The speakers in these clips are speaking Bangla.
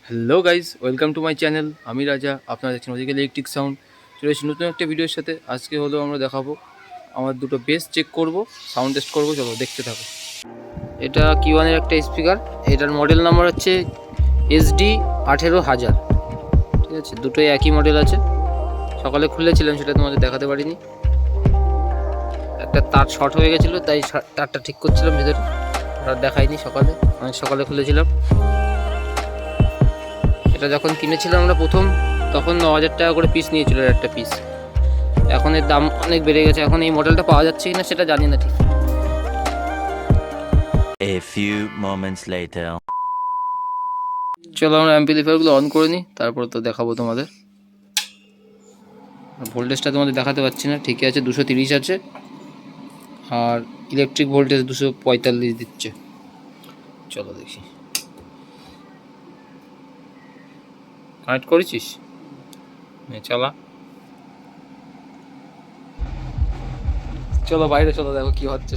Hello guys, welcome to my channel. আমি রাজা, আপনারা দেখছেন অধিকারী ইলেকট্রিক সাউন্ড। চলে এসেছি নতুন একটা ভিডিওর সাথে। আজকে হলো আমরা দেখাবো আমার দুটো বেস চেক করব, সাউন্ড টেস্ট করবো। চলো দেখতে থাকো। এটা কিওয়ানের একটা স্পিকার, এটার মডেল নাম্বার হচ্ছে SD 18000। ঠিক আছে, দুটোই একই মডেল আছে। সকালে খুলেছিলাম, সেটা তোমাদের দেখাতে পারিনি। একটা তার শর্ট হয়ে গেছিলো, তাই তারটা ঠিক করছিলাম ভিতরে, আর দেখাইনি। অনেক সকালে খুলেছিলাম। এটা যখন কিনেছিলাম আমরা প্রথম, তখন 9000 টাকা করে পিস নিয়েছিল একটা পিস। এখন এর দাম অনেক বেড়ে গেছে। এখন এই মডেলটা পাওয়া যাচ্ছে কিনা সেটা জানি না ঠিক। A few moments later. চলো আমরা অ্যাম্পলিফায়ারগুলো অন করে নিই, তারপর তো দেখাবো তোমাদের। ভোল্টেজটা তোমাদের দেখাতে পারছি না, ঠিকই আছে, 230 আছে। আর ইলেকট্রিক ভোল্টেজ 245 দিচ্ছে। চলো দেখি, কানেক্ট করেছিস? চালা, চলো বাইরে চলো, দেখো কি হচ্ছে।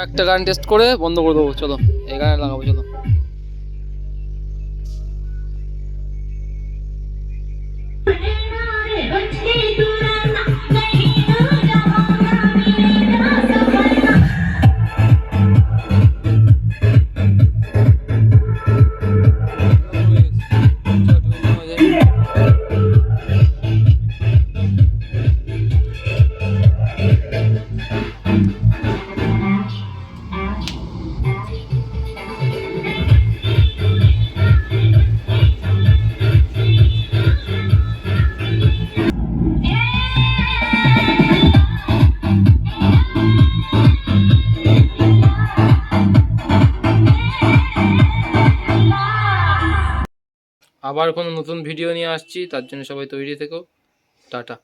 একটা গান টেস্ট করে বন্ধ করে দেবো। চলো এই গানে লাগাবো। চলো, আবার কোনো নতুন ভিডিও নিয়ে আসছি, তার জন্য সবাই তৈরি থেকো। টাটা।